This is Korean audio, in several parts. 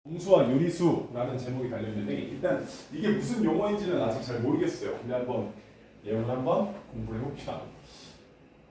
정수와 유리수라는 제목이 달려있는데 일단 이게 무슨 용어인지는 아직 잘 모르겠어요. 근데 한번 내용을 한번 공부를 해봅시다.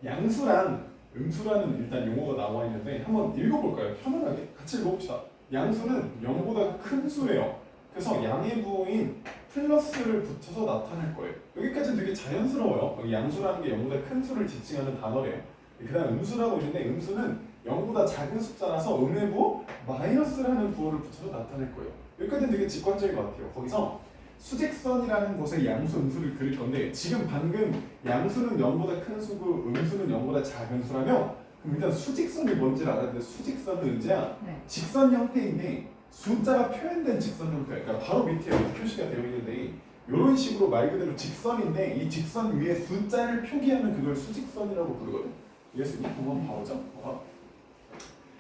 양수랑 음수라는 일단 용어가 나와 있는데 한번 읽어볼까요? 편안하게 같이 읽어봅시다. 양수는 0보다 큰 수래요. 그래서 양의 부호인 플러스를 붙여서 나타낼 거예요. 여기까지는 되게 자연스러워요. 여기 양수라는 게 0보다 큰 수를 지칭하는 단어래요. 그 다음 음수라고 있는데 음수는 0보다 작은 숫자라서 음의 부호 마이너스라는 부호를 붙여서 나타낼 거예요. 여기까지는 되게 직관적인 것 같아요. 거기서 수직선이라는 곳에 양수, 음수를 그릴 건데 지금 방금 양수는 0보다 큰 수고 음수는 0보다 작은 수라면 그럼 일단 수직선이 뭔지를 알아야 돼. 수직선은 은재야 직선 형태인데 숫자가 표현된 직선 형태. 그러니까 바로 밑에 이렇게 표시가 되어 있는데 이런 식으로 말 그대로 직선인데 이 직선 위에 숫자를 표기하는 그걸 수직선이라고 부르거든. 예수님 한번 봐보자.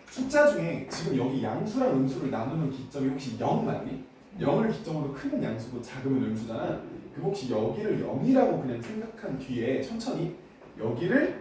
숫자 중에 지금 여기 양수랑 음수를 나누는 기점이 혹시 0 맞니? 0을 기점으로 크면 양수고 작으면 음수잖아. 그럼 혹시 여기를 0이라고 그냥 생각한 뒤에 천천히 여기를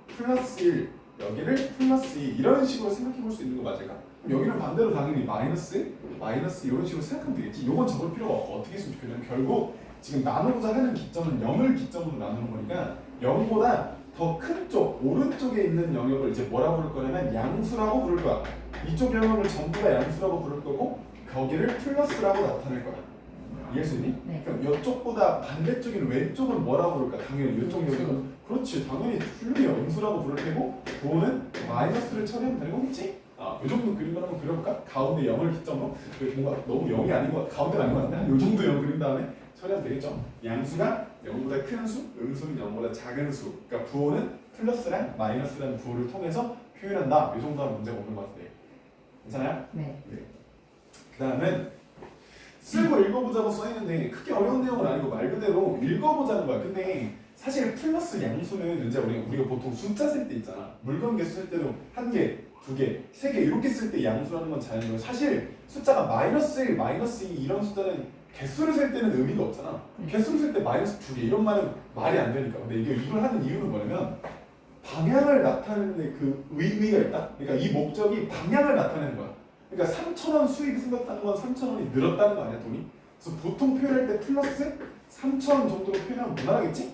플러스 1, 여기를 플러스 2 이런 식으로 생각해 볼 수 있는 거 맞을까? 그럼 여기는 반대로 당연히 마이너스 이런 식으로 생각하면 되겠지. 요건 적을 필요가 없고 어떻게 했으면 좋겠냐면 결국 지금 나누고자 하는 기점은 0을 기점으로 나누는 거니까 0보다 더 큰 쪽, 오른쪽에 있는 영역을 이제 뭐라고 부를 거냐면 양수라고 부를 거야. 이쪽 영역을 전부 다 양수라고 부를 거고 거기를 플러스라고 나타낼 거야. 이해했니? 네. 그럼 이쪽보다 반대쪽인 왼쪽은 뭐라고 부를까? 당연히 이쪽 영역은 그렇지. 당연히 fully 음수라고 부를 테고 부호는 마이너스를 처리하면 되는 거겠지? 이 정도 그림을 한번 그려볼까? 가운데 0을 기점으로 뭔가 너무 0이 아닌 것 같아. 가운데는 아닌 것 같은데 한 이 정도 0 그린 다음에 처리하면 되겠죠? 양수가 0보다 큰 수, 음수는 0보다 작은 수. 그러니까 부호는 플러스랑 마이너스라는 부호를 통해서 표현한다. 이 정도 하면 문제가 없는 것 같은데. 괜찮아요? 네. 그 다음은 쓰고 읽어보자고 써있는데 크게 어려운 내용은 아니고 말 그대로 읽어보자는 거야. 근데 사실 플러스 양수는 이제 우리가 보통 숫자 쓸 때 있잖아. 물건 개수 쓸 때도 한 개, 두 개, 세 개 이렇게 쓸 때 양수라는 건 자연이고 사실 숫자가 마이너스 1, 마이너스 2 이런 숫자는 개수를 쓸 때는 의미가 없잖아. 개수를 쓸 때 마이너스 2개 이런 말은 말이 안 되니까. 근데 이걸 하는 이유는 뭐냐면 방향을 나타내는 데 그 의미가 있다. 그러니까 이 목적이 방향을 나타내는 거야. 그러니까 3,000원 수익 생겼다는 건 3,000원이 늘었다는 거 아니야, 돈이? 그래서 보통 표현할 때 플러스 3,000원 정도로 표현하면 무난하겠지?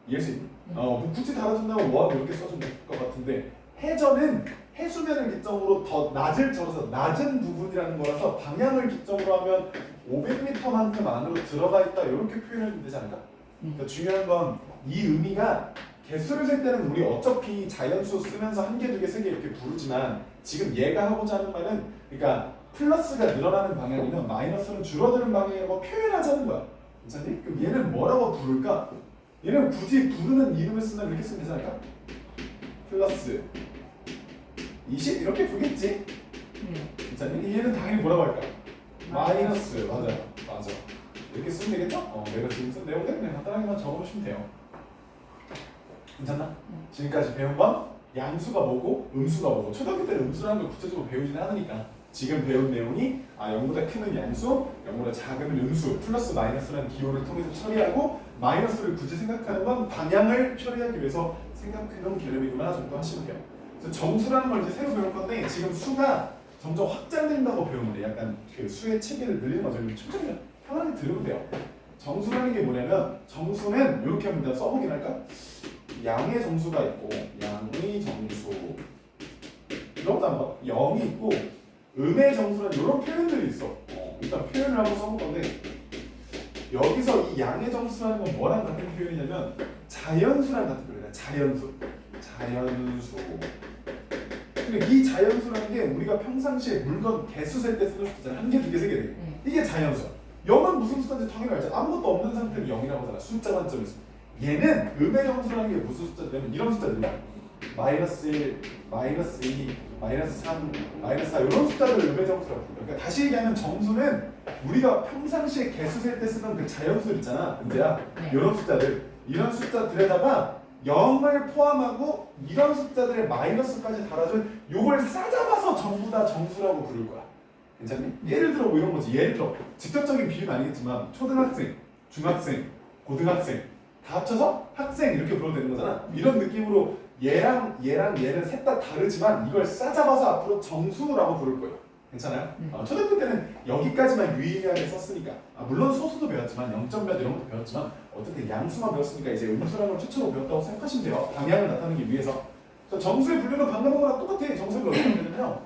이해할 수 있니? 뭐 굳이 달아준다면 뭐 이렇게 써주면 될 것 같은데 해저는 해수면을 기점으로 더 낮을 적어서 낮은 부분이라는 거라서 방향을 기점으로 하면 500m만큼 안으로 들어가 있다 이렇게 표현하면 되지 않을까? 그러니까 중요한 건 이 의미가 개수를 셀 때는 우리 어차피 자연수 쓰면서 한 개, 두 개, 세 개 이렇게 부르지만 지금 얘가 하고자 하는 말은 그러니까 플러스가 늘어나는 방향이면 마이너스는 줄어드는 방향이라고 표현하자는 거야. 괜찮니? 그럼 얘는 뭐라고 부를까? 얘는 굳이 부르는 이름을 쓰면 이렇게 쓰면 되지 않을까? 플러스 20 이렇게 부르겠지? 괜찮니? 얘는 당연히 뭐라고 할까? 마이너스 맞아 이렇게 쓰면 되겠죠? 내가 지금 쓴 내용들 그냥 간단하게만 적어보시면 돼요. 괜찮나? 지금까지 배운 건 양수가 뭐고 음수가 뭐고 초등학교 때는 음수라는 걸 구체적으로 배우지는 않으니까 지금 배운 내용이 0보다 크면 양수, 0보다 작으면 음수 플러스 마이너스라는 기호를 통해서 처리하고 마이너스를 굳이 생각하는 건 방향을 처리하기 위해서 생각해놓은 개념이구나 정도 하시면 돼요. 그래서 정수라는 걸 이제 새로 배울 건데 지금 수가 점점 확장된다고 배우는데 약간 그 수의 체계를 늘리는 거죠. 천천히 편하게 들으면 돼요. 정수라는 게 뭐냐면 정수는 이렇게 하면 내가 써보긴 할까? 양의 정수가 있고 양의 정수 이것도 한번 0이 있고 음의 정수는 이런 표현들이 있어. 일단 표현을 한번 써볼 건데 여기서 이 양의 정수라는 건 뭐랑 같은 표현이냐면 자연수랑 같은 표현이야. 자연수 근데 이 자연수라는 게 우리가 평상시에 물건 개수 셀 때 쓰는 숫자잖아. 한 개, 두 개, 세 개, 네 개. 이게 자연수야. 0은 무슨 숫자인지 당연히 알지. 아무것도 없는 상태는 0이라고 하잖아. 숫자 관점에서. 얘는 음의 정수라는 게 무슨 숫자냐면 이런 숫자들이야. 마이너스 1, 마이너스 2, 마이너스 3, 마이너스 4 이런 숫자들을 음의 정수라고 불러. 그러니까 다시 얘기하면 정수는 우리가 평상시에 개수 셀 때 쓰는 그 자연수들 있잖아. 은재야. 이런 숫자들. 이런 숫자들에다가 0을 포함하고 이런 숫자들의 마이너스까지 달아준 요걸 싸잡아서 전부 다 정수라고 부를 거야. 괜찮니? 예를 들어 뭐 이런 거지. 예를 들어 직접적인 비유는 아니겠지만 초등학생, 중학생, 고등학생 다 합쳐서 학생 이렇게 불러도 되는 거잖아. 이런 느낌으로 얘랑 얘는 셋 다 다르지만 이걸 싸잡아서 앞으로 정수라고 부를 거예요. 괜찮아요? 초등학교 때는 여기까지만 유의미하게 썼으니까 물론 소수도 배웠지만 0.몇 이런 것도 배웠지만 어쨌든 양수만 배웠으니까 이제 음수라는 걸 최초로 배웠다고 생각하시면 돼요. 방향을 나타내기 위해서. 정수의 분류는 방금 한 거랑 똑같아. 정수를 어떻게 하냐면요.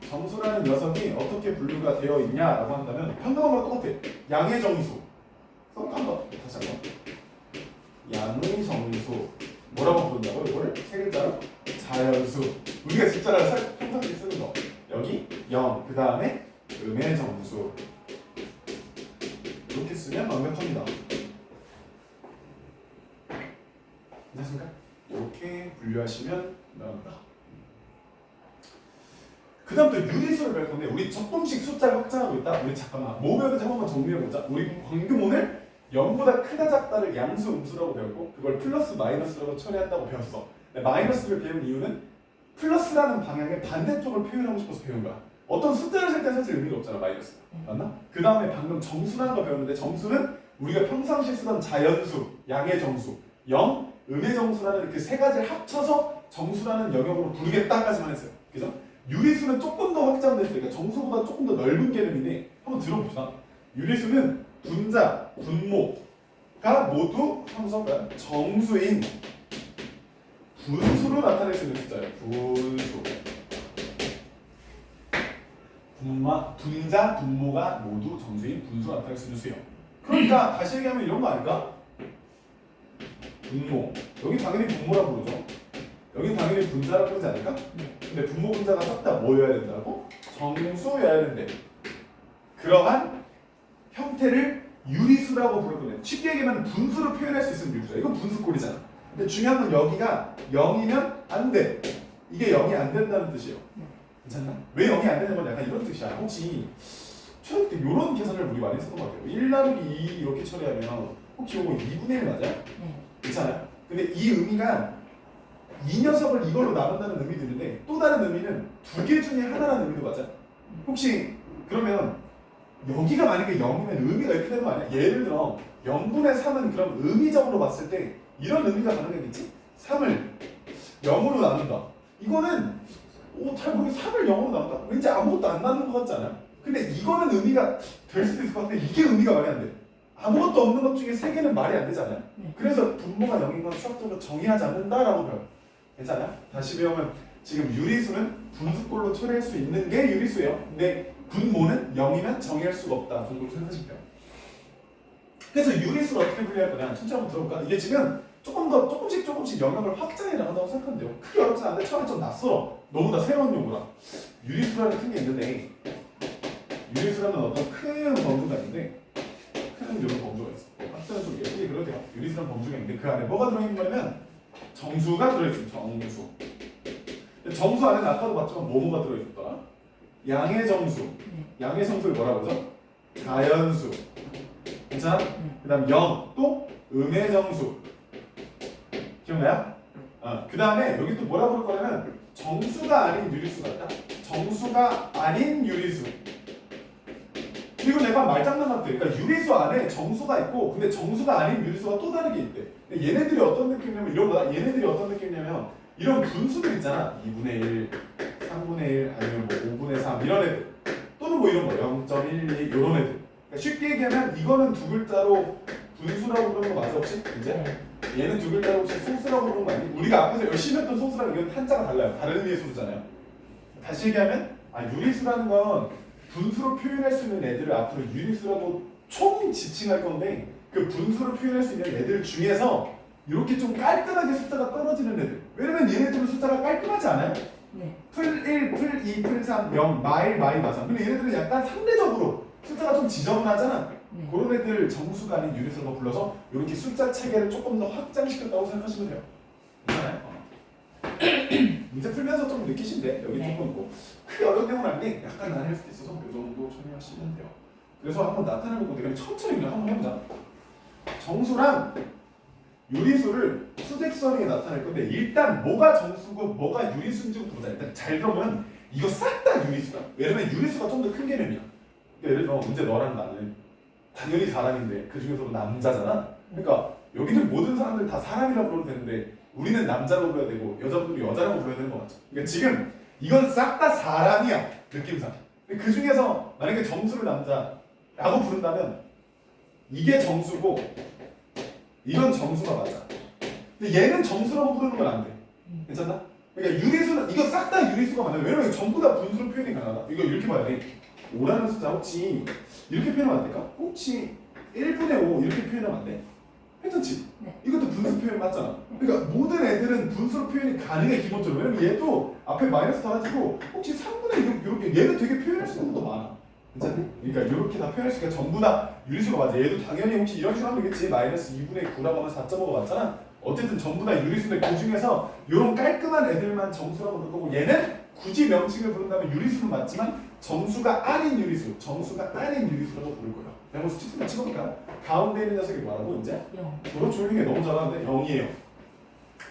정수라는 녀석이 어떻게 분류가 되어 있냐라고 한다면 방금 한 거랑 똑같아. 양의 정수. 한번 다시 한번. 양의 정수. 뭐라고 부른다고 이거를? 세 글자로? 자연수. 우리가 진짜로 평상시에 쓰는 거. 여기 0, 그 다음에 음의 정수. 이렇게 쓰면 완벽합니다. 괜찮습니까? 이렇게 분류하시면 나옵니다. 그 다음 또 유리수를 배울 건데 우리 조금씩 숫자를 확장하고 있다. 우리 잠깐만 뭐 배우는지 한 번만 정리해보자. 우리 방금 오늘 0보다 크다 작다를 양수 음수라고 배웠고 그걸 플러스 마이너스라고 처리한다고 배웠어. 마이너스를 배운 이유는 플러스라는 방향의 반대쪽을 표현하고 싶어서 배운 거야. 어떤 숫자를 쓸 때 사실 의미가 없잖아. 마이너스 맞나? 그 다음에 방금 정수라는 거 배웠는데 정수는 우리가 평상시에 쓰던 자연수, 양의 정수, 0, 음의 정수라는 그 세 가지를 합쳐서 정수라는 영역으로 부르겠다까지만 했어요. 그죠? 유리수는 조금 더 확장됐으니까 정수보다 조금 더 넓은 개념인데 한번 들어봅시다. 유리수는 분자, 분모가 모두 함수가 정수인 분수로 나타낼 수 있는 숫자예요. 분수. 분자, 분모가 모두 정수인 분수로 나타낼 수 있는 수예요. 그러니까 다시 얘기하면 이런 거 아닐까? 분모. 여기 당연히 분모라고 부르죠. 여기 당연히 분자라고 부르지 않을까? 근데 분모 분자가 싹 다 뭐여야 된다고? 정수여야 된대. 그러한 형태를 유리수라고 부르거든요. 쉽게 얘기하면 분수로 표현할 수 있으면 유리수야. 이건 분수꼴이잖아. 근데 중요한 건 여기가 0이면 안 돼. 이게 0이 안 된다는 뜻이에요. 괜찮나? 왜 0이 안 되는 건 약간 이런 뜻이야. 혹시 초등학교 때 이런 계산을 우리 많이 쓰는 것 같아요. 1 나누기 2 이렇게 처리하면 혹시 이거 2분의 1 맞아요? 괜찮아요? 근데 이 의미가 이 녀석을 이걸로 나눈다는 의미도 있는데 또 다른 의미는 두 개 중에 하나라는 의미도 맞아요. 혹시 그러면 여기가 만약에 0이면 의미가 이렇게 되는 거 아니야? 예를 들어 0분의 3은 그럼 의미적으로 봤을 때 이런 의미가 가능하겠지? 3을 0으로 나눈다. 이거는 잘 모르게 3을 0으로 나눈다. 왠지 아무것도 안 나눈 것 같지 않아요? 근데 이거는 의미가 될 수도 있을 것 같은데 이게 의미가 말이 안 돼. 아무것도 없는 것 중에 세 개는 말이 안 되잖아요. 그래서 분모가 0인 건 수학적으로 정의하지 않는다라고 배워요. 괜찮아요? 다시 배우면 지금 유리수는 분수꼴로 처리할 수 있는 게 유리수예요. 근데 분모는 0이면 정의할 수가 없다 정도로 생각하시면 돼요. 그래서 유리수를 어떻게 분류할 거냐 천천히 한번 들어볼까? 이게 지금 조금씩 영역을 확장해 나간다고 생각하면 돼요. 크게 어렵진 않은데 처음에 좀 낯설어. 너무 다 새로운 용어라. 유리수라는 큰 게 있는데 유리수라는 어떤 큰 범주가 있는데 큰 이런 범주가 있어. 학생은 좀 예쁘게 그려도 돼요. 유리수라는 범주가 있는데 그 안에 뭐가 들어있는 거냐면 정수가 들어있습니다. 정수. 정수 안에는 아까도 봤지만 뭐뭐가 들어있었더라? 양의 정수. 양의 정수를 뭐라고 하죠? 자연수. 괜찮아? 그 다음 0, 또 음의 정수. 기억나요? 그 다음에 여기 또 뭐라고 부를 거냐면 정수가 아닌 유리수가 있다. 정수가 아닌 유리수. 그리고 내가 말장난 같아. 그러니까 유리수 안에 정수가 있고 근데 정수가 아닌 유리수가 또 다르게 있대. 얘네들이 어떤 느낌이냐면 이런 거다. 얘네들이 어떤 느낌이냐면 이런 분수들 있잖아. 2분의 1, 3분의 1 아니면 뭐 5분의 3 이런 애들 또는 뭐 이런 거 0.12 이런 애들. 그러니까 쉽게 얘기하면 이거는 두 글자로 분수라고 부르는 거 맞아 혹시? 이제? 얘는 두 글자로 혹시 소수라고 부르는 거 아니? 우리가 앞에서 열심히 했던 소수랑 이건 한자가 달라요. 다른 의미의 소수잖아요. 다시 얘기하면 유리수라는 건 분수로 표현할 수 있는 애들을 앞으로 유리수라고 총 지칭할 건데 그 분수로 표현할 수 있는 애들 중에서 이렇게 좀 깔끔하게 숫자가 떨어지는 애들. 왜냐면 얘네들은 숫자가 깔끔하지 않아요? 풀 1, 풀 2, 풀 3, 0, 마일 맞아. 근데 얘네들은 약간 상대적으로 숫자가 좀 지저분하잖아. 그런 애들 정수가 아닌 유리수라고 불러서 이렇게 숫자 체계를 조금 더 확장시켰다고 생각하시면 돼요. 괜찮아요? 문제 풀면서 좀 느끼신데 여기 조금 있고 크게 어려운 내용은 아닌데 약간 난해할 수도 있어서 이 정도 처리하시면 돼요. 그래서 한번 나타내볼 건데 그냥 천천히 그냥 한번 해보자. 정수랑 유리수를 수직선에 나타낼 건데 일단 뭐가 정수고 뭐가 유리수인지부터 보자. 일단 잘 들어보면 이거 싹 다 유리수야. 왜냐면 유리수가 좀 더 큰 개념이야. 그러니까 예를 들어 문제 너랑 나는 당연히 사람인데 그 중에서도 남자잖아. 그러니까 여기는 모든 사람들 다 사람이라고 불러도 되는데 우리는 남자라고 불러야 되고 여자분들이 여자라고 불러야 되는 거 맞죠? 그러니까 지금 이건 싹 다 사람이야 느낌상. 그 중에서 만약에 정수를 남자라고 부른다면 이게 정수고 이건 정수가 맞아. 근데 얘는 정수라고 부르는 건 안 돼. 괜찮나? 그러니까 유리수는 이거 싹 다 유리수가 맞아요. 왜냐면 이거 전부 다 분수로 표현이 가능하다. 이거 이렇게 봐야 돼. 5라는 숫자 혹시 이렇게 표현하면 안 될까? 혹시 1분의 5 이렇게 표현하면 안 돼? 괜찮지? 네. 이것도 분수 표현 맞잖아. 그러니까 모든 애들은 분수로 표현이 가능해 기본적으로. 왜냐면 얘도 앞에 마이너스 달아지고 혹시 3분의 6 이렇게 얘는 되게 표현할 수 있는 것도 많아. 괜찮니? 그러니까 이렇게 다 표현할 수 있으니까 전부 다 유리수가 맞아. 얘도 당연히 혹시 이런 식으로 하면 되겠지. 마이너스 2분의 9라고 하면 4.5가 맞잖아. 어쨌든 전부 다 유리수인데 그 중에서 이런 깔끔한 애들만 정수라고 부를 거고 얘는 굳이 명칭을 부른다면 유리수는 맞지만 정수가 아닌 유리수, 정수가 아닌 유리수라고 부를 거예요. 내가 한번 수치수만 찍어볼까요? 가운데 있는 녀석이 뭐라고 이제? 0. 그렇죠. 이게 너무 잘하는데 0이에요.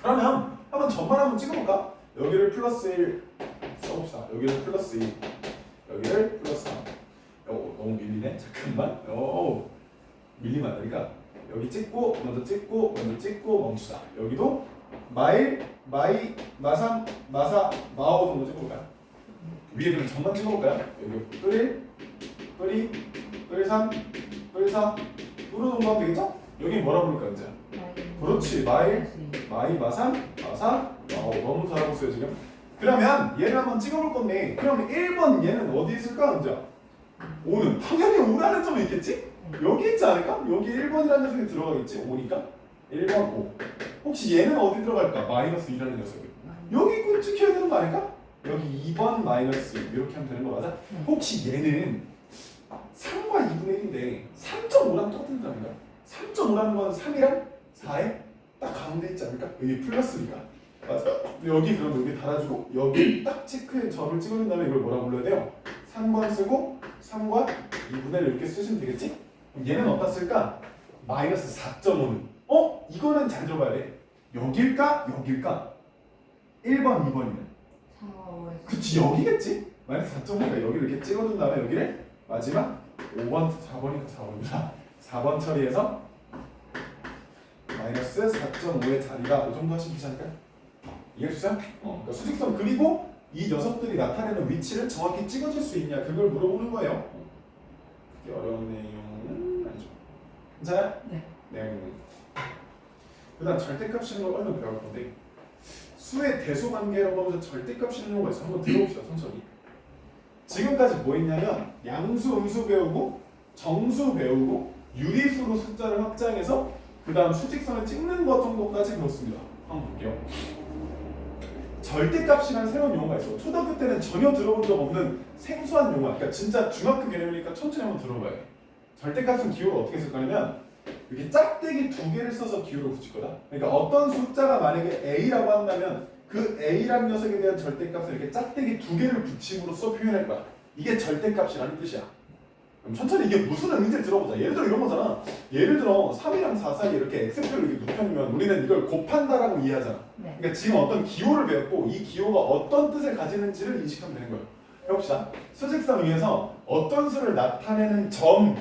그러면 한번 전만 한번 찍어볼까? 여기를 플러스 1 써봅시다. 여기를 플러스 2 여기를 플러스 3 너무 밀리네? 잠깐만. 밀리면 안 되니까 여기 찍고 먼저 찍고 멈추자. 여기도 마일, 마이, 마삼, 마사, 마오 정도 찍어볼까요? 위에 그럼 전만 찍어볼까요? 여기 뿔1, 뿔2, 뿔3, 뿔4, 뿔5 정도 하면 되겠죠? 여기 뭐라 부를까 이제? 그렇지. 마일, 마이, 마삼, 마사, 마오. 너무 잘하고 있어요 지금. 그러면 얘를 한번 찍어볼 건데 그럼 1번 얘는 어디 있을까 이제? 5는 당연히 5라는 점이 있겠지? 여기 있지 않을까? 여기 1번이라는 녀석이 들어가겠지? 5니까 1번 5. 혹시 얘는 어디 들어갈까? 마이너스 2라는 녀석이 여기 꼭 찍혀야 되는 거 아닐까? 여기 2번 마이너스 2 이렇게 하면 되는 거 맞아? 혹시 얘는 3과 2분의 1인데 3.5랑 똑같은 사람인가? 3.5라는 건 3이랑 4에 딱 가운데 있지 않을까? 여기 플러스니까 맞아. 여기 그럼 여기 달아주고 여기 딱 체크에 점을 찍어준 다음에 이걸 뭐라고 불러야 돼요? 3번 쓰고 3과 2분의 1 이렇게 쓰시면 되겠지? 그럼 얘는 어디다 쓸까? 마이너스 4.5는 이거는 잘 들어봐야 돼. 여길까? 여길까? 1번, 2번이면 4, 5, 그치 여기겠지? 마이너스 4.5니까 여기를 이렇게 찍어준 다음에 여기를 마지막 5번, 4번이니까 4번이다. 4번 처리해서 마이너스 4.5의 자리가 이 정도 하시면 되지 않을까요? 이해했어요? 그러니까 수직선 그리고 이 녀석들이 나타내는 위치를 정확히 찍어줄 수 있냐 그걸 물어보는 거예요. 그게 어려운 내용은 아니죠. 괜찮아요? 네. 네. 그다음 절대값 쓰는 걸 얼른 배울 건데 수의 대소관계라고 하면서 절대값 쓰는 경우가 있어. 한번 들어봅시다 천천히. 지금까지 뭐 했냐면 양수, 음수 배우고 정수 배우고 유리수로 숫자를 확장해서 그 다음 수직선을 찍는 것 정도까지 배웠습니다. 한번 볼게요. 절대값이라는 새로운 용어가 있어. 초등학교 때는 전혀 들어본 적 없는 생소한 용어. 그러니까 진짜 중학교 개념이니까 천천히 한번 들어봐요. 절대값은 기호를 어떻게 쓸 거냐면 이렇게 짝대기 두 개를 써서 기호를 붙일 거다. 그러니까 어떤 숫자가 만약에 A라고 한다면 그 A라는 녀석에 대한 절대값을 이렇게 짝대기 두 개를 붙임으로써 표현할 거야. 이게 절대값이라는 뜻이야. 그럼 천천히 이게 무슨 의미인지 들어보자. 예를 들어 이런 거잖아. 예를 들어 3이랑 4 사이에 이렇게 x표를 이렇게 눕혀놓으면 우리는 이걸 곱한다라고 이해하잖아. 네. 그러니까 지금 어떤 기호를 배웠고 이 기호가 어떤 뜻을 가지는지를 인식하면 되는 거예요. 해봅시다. 수직선 위에서 어떤 수를 나타내는 점.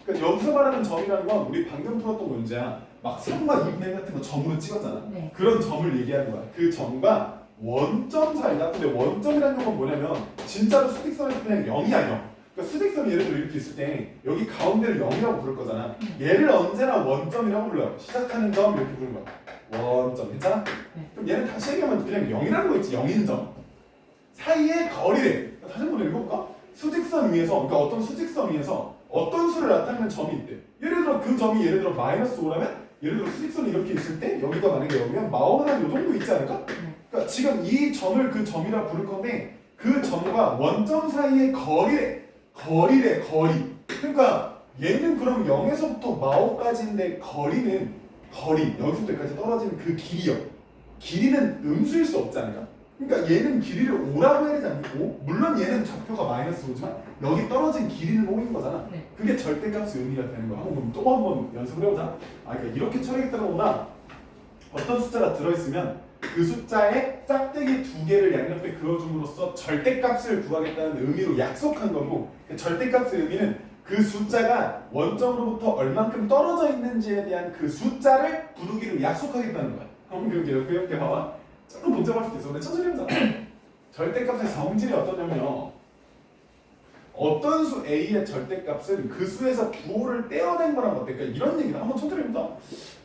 그러니까 여기서 말하는 점이라는 건 우리 방금 풀었던 문제야. 막 3과 2분의 1 같은 거 점으로 찍었잖아. 네. 그런 점을 얘기하는 거야. 그 점과 원점 사이다. 근데 원점이라는 건 뭐냐면 진짜로 수직선을 그냥 0이야 0. 그러니까 수직선이 예를 들어 이렇게 있을 때 여기 가운데를 0이라고 부를 거잖아. 얘를 언제나 원점이라고 불러요. 시작하는 점 이렇게 부르는 거야. 원점. 괜찮아? 네. 그럼 얘는 다시 얘기하면 그냥 0이라는 거 있지. 0인 점. 사이의 거리래. 다시 한번 읽어볼까? 수직선 위에서 그러니까 어떤 수직선 위에서 어떤 수를 나타내는 점이 있대. 예를 들어 그 점이 예를 들어 마이너스 5라면 예를 들어 수직선이 이렇게 있을 때 여기가 만약에 여기면 마오는 한 요 정도 있지 않을까? 그러니까 지금 이 점을 그 점이라 부를 건데 그 점과 원점 사이의 거리래. 거리래 거리. 그러니까 얘는 그럼 0에서부터 마오까지인데 거리는 거리 여기서부터 여기까지 떨어지는 그 길이요. 길이는 음수일 수 없지 않을까? 그러니까 얘는 길이를 5라고 해야 되지 않고 물론 얘는 좌표가 마이너스 5지만 여기 떨어진 길이는 5인 거잖아. 네. 그게 그게 절대값의 의미가 되는 거야. 또 한번 연습을 해보자. 그러니까 이렇게 처리했다는 거보다 어떤 숫자가 들어있으면 그 숫자에 짝대기 두 개를 양옆에 그어줌으로써 절대값을 구하겠다는 의미로 약속한 거고 그 절대값의 의미는 그 숫자가 원점으로부터 얼만큼 떨어져 있는지에 대한 그 숫자를 부르기로 약속하겠다는 거야. 한번 이렇게 봐봐. 조금 복잡할 수도 있어. 근데 천천히 해보자. 절대값의 성질이 어떠냐면요. 어떤 수 A의 절대값은 그 수에서 부호를 떼어낸 거랑 어때? 그러니까 이런 얘기를 한번 쳐드립니다.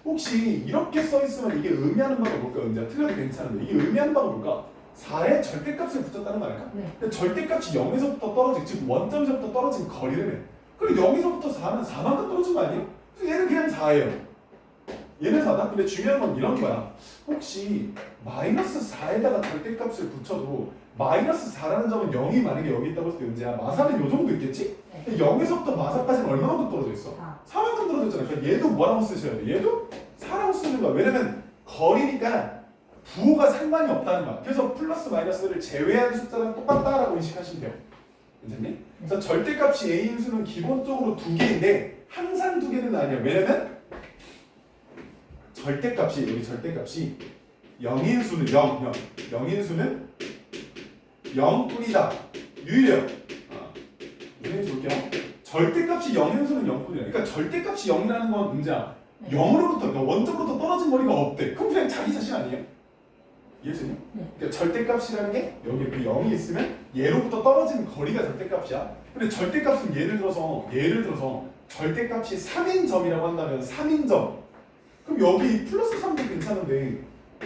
혹시 이렇게 써있으면 이게 의미하는 바가 뭘까? 은재야 틀려도 괜찮은데 이게 의미하는 바가 뭘까? 4의 절대값을 붙였다는 거 아닐까? 네. 근데 절대값이 0에서부터 떨어진 즉 원점에서부터 떨어진 거리를 그럼 0에서부터 4는 4만큼 떨어진 거 아니에요? 그래서 얘는 그냥 4예요. 얘는 4다? 근데 중요한 건 이런 거야. 혹시 마이너스 4에다가 절대값을 붙여도 마이너스 4라는 점은 0이 만약에 여기 있다고 했을 때 은재야 마사는 요 정도 있겠지? 네. 근데 0에서부터 마사까지는 얼마만큼 떨어져 있어? 4만큼 떨어졌잖아. 그러니까 얘도 뭐라고 쓰셔야 돼? 얘도 4라고 쓰는 거야. 왜냐면 거리니까 부호가 상관이 없다는 거야. 그래서 플러스 마이너스를 제외한 숫자랑 똑같다라고 인식하시면 돼요. 괜찮니? 그래서 절대값이 A인 수는 기본적으로 두 개인데 항상 두 개는 아니야. 왜냐면 절대값이 여기 절대값이 0인 수는 0인 수는 0뿐이다. 유일해요. 무슨 볼게요. 절대값이 0인 수는 0뿐이야. 그러니까 절대값이 0이라는 건 문제야. 0으로부터 그러니까 원점으로부터 떨어진 거리가 없대. 그럼 그냥 자기 자신 아니에요? 이해했니? 그러니까 절대값이라는 게 여기 그 0이 있으면 얘로부터 떨어진 거리가 절대값이야. 근데 절대값은 예를 들어서 절대값이 3인 점이라고 한다면 3인 점. 그럼 여기 플러스 3도 괜찮은데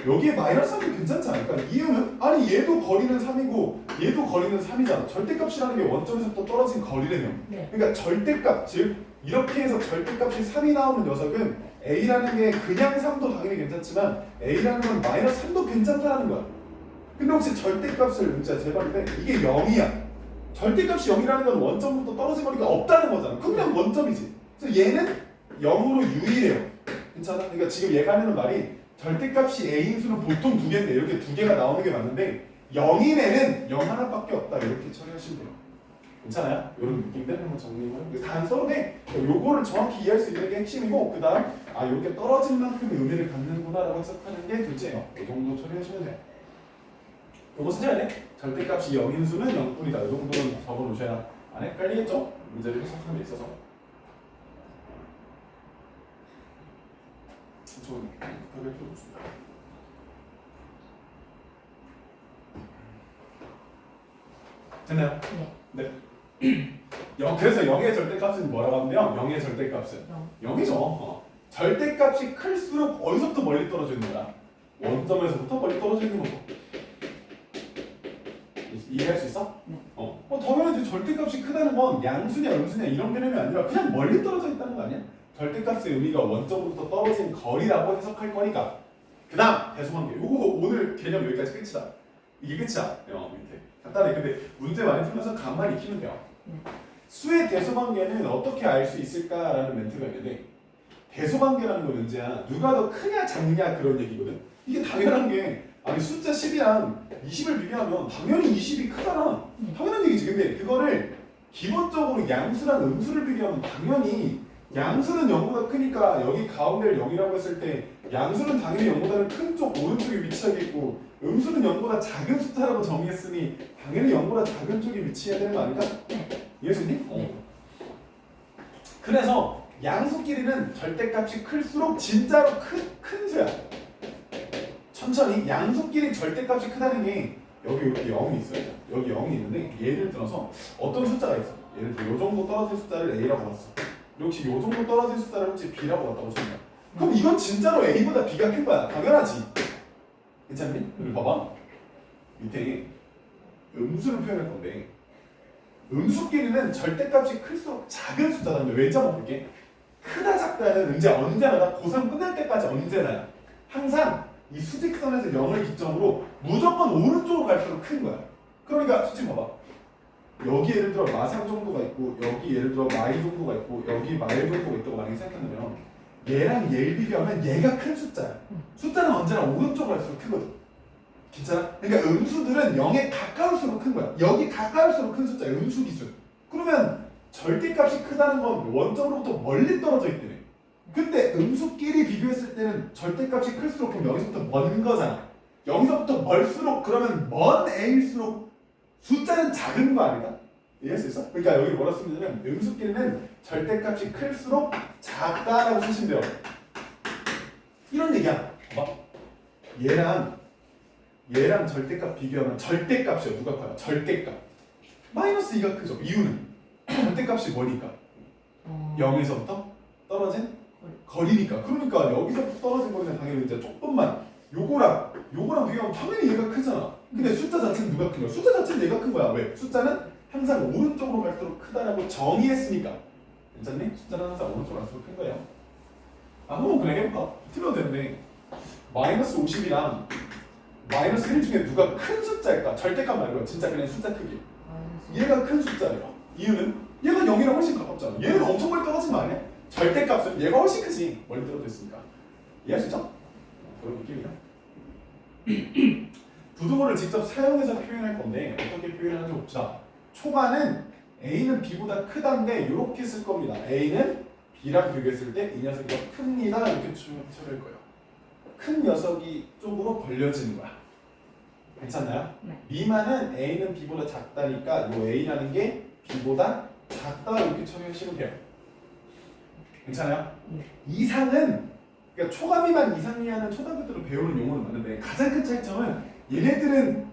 여기에 마이너스 3도 괜찮지 않을까? 이유는 아니 얘도 거리는 3이고 얘도 거리는 3이잖아. 절대값이라는 게 원점에서부터 떨어진 거리라며. 네. 그러니까 절대값 즉 이렇게 해서 절대값이 3이 나오는 녀석은 A라는 게 그냥 3도 당연히 괜찮지만 A라는 건 마이너스 3도 괜찮다는 거야. 근데 혹시 절대값을 진짜 제발인데 이게 0이야. 절대값이 0이라는 건 원점부터 떨어진 거리가 없다는 거잖아. 그냥 원점이지. 그래서 얘는 0으로 유일해요. 괜찮아? 그러니까 지금 얘가 하는 말이 절대값이 A인 수는 보통 두 개인데 이렇게 두 개가 나오는 게 맞는데 0인 애는 0 하나밖에 없다. 이렇게 처리하시면 돼요. 괜찮아요? 이런 느낌들 한번 정리해보면 단서인데 요거를 정확히 이해할 수 있는 게 핵심이고 그 다음 이렇게 떨어진 만큼 의미를 갖는구나 라고 해석하는 게 둘째예요. 이 정도 처리하시면 돼요. 요거 쓰셔야 돼. 절대값이 0인 수는 0뿐이다. 이 정도는 적어놓으셔야 안 헷갈리겠죠? 문제를 해석하는 데 있어서 좀 급하게 해주겠습니다. 됐나요? 네. 네. 그래서 0의 절대값은 뭐라고 하면 0의 절대값은 0이죠. 절대값이 클수록 어디서부터 멀리 떨어져 있는 거야? 원점에서부터 멀리 떨어져 있는 거죠. 이해할 수 있어? 네. 당연히 절대값이 크다는 건 양수냐 음수냐 이런 개념이 아니라 그냥 멀리 떨어져 있다는 거 아니야? 절대값의 의미가 원점으로부터 떨어진 거리라고 해석할 거니까. 그 다음 대소관계. 요거 오늘 개념 여기까지 끝이다. 이게 끝이야. 밑에 간단해. 근데 문제 많이 풀면서 간만 익히면 돼요. 수의 대소관계는 어떻게 알 수 있을까라는 멘트가 있는데 대소관계라는 건 문제야. 누가 더 크냐 작냐 그런 얘기거든. 이게 당연한 게 아니 숫자 10이랑 20을 비교하면 당연히 20이 크잖아. 당연한 얘기지. 근데 그거를 기본적으로 양수랑 음수를 비교하면 당연히 양수는 0보다 크니까 여기 가운데를 0이라고 했을 때 양수는 당연히 0보다는 큰 쪽 오른쪽에 위치하겠고 음수는 0보다 작은 숫자라고 정의했으니 당연히 0보다 작은 쪽에 위치해야 되는 거 아닐까? 이해했니? 그래서 양수끼리는 절대값이 클수록 진짜로 큰 수야. 천천히 양수끼리 절대값이 크다는 게 여기 0이 있어요. 여기 0이 있는데 예를 들어서 어떤 숫자가 있어. 예를 들어 이 정도 떨어진 숫자를 A라고 봤어. 혹시 요 정도 떨어진 숫자를 혹시 B라고 봤다고 칩니다. 그럼 이건 진짜로 A보다 B가 큰 거야. 당연하지. 괜찮니? 여기 봐봐. 밑에 음수를 표현할 건데 음수끼리는 절대값이 클수록 작은 숫자다. 왜 잡아볼게? 크다 작다는 이제 언제나 고3 끝날 때까지 언제나 항상 이 수직선에서 0을 기점으로 무조건 오른쪽으로 갈수록 큰 거야. 그러니까 솔직히 봐봐. 여기 예를 들어 마상 정도가 있고 여기 예를 들어 마이 정도가 있고 여기 마일 정도가 있다고 만약에 생각한다면 얘랑 얘를 비교하면 얘가 큰 숫자야. 숫자는 언제나 오른쪽으로 갈수록 크거든. 괜찮아? 그러니까 음수들은 0에 가까울수록 큰 거야. 여기 가까울수록 큰 숫자야. 음수 기준. 그러면 절대값이 크다는 건 원점으로부터 멀리 떨어져 있다며. 근데 음수끼리 비교했을 때는 절대값이 클수록 그럼 여기서부터 먼 거잖아. 여기서부터 멀수록 그러면 먼 A일수록 숫자는 작은 거 아닌가? 이해할 수 있어? 그러니까 여기 뭐라 쓰면 되냐면 음수끼리는 절대값이 클수록 작다라고 쓰시면 돼요. 이런 얘기야. 봐봐. 얘랑 절대값 비교하면 절대값이요. 누가 커요? 절대값. 마이너스 2가 크죠. 이유는 절대값이 뭐니까? 0에서부터 떨어진 거리니까. 그러니까 여기서부터 떨어진 거리는 당연히 이제 조금만 요거랑 비교하면 당연히 얘가 크잖아. 근데 숫자 자체는 누가 큰 거야? 숫자 자체는 얘가 큰 거야. 왜? 숫자는 항상 오른쪽으로 갈수록 크다라고 정의했으니까. 괜찮니? 숫자는 항상 오른쪽으로 갈수록 큰 거예요. 한번 그냥 해볼까? 틀려도 되는데 마이너스 50이랑 마이너스 1 중에 누가 큰 숫자일까? 절대값 말고 진짜 그냥 숫자 크기. 얘가 큰 숫자예요. 이유는 얘가 0이랑 훨씬 가깝잖아. 얘는 엄청 멀리 떨어진 거 아니야? 절대값은 얘가 훨씬 크지. 멀리 떨어져 있으니까. 이해할 수 있죠? 그런 느낌이야. 부등호를 직접 사용해서 표현할 건데 어떻게 표현하는지 봅시다. 초반은 A는 B보다 크다인데 이렇게 쓸 겁니다. A는 B랑 비교했을 때 이 녀석이 더 큽니다. 이렇게 처리할 거예요. 큰 녀석이 쪽으로 벌려지는 거야. 괜찮나요? 네. 미만은 A는 B보다 작다니까 이 A라는 게 B보다 작다 이렇게 처리하시면 돼요. 괜찮아요? 네. 이상은 그러니까 초과 미만 이상 이하는 초등학교 때로 배우는 용어는 맞는데 가장 큰 차이점은 얘네들은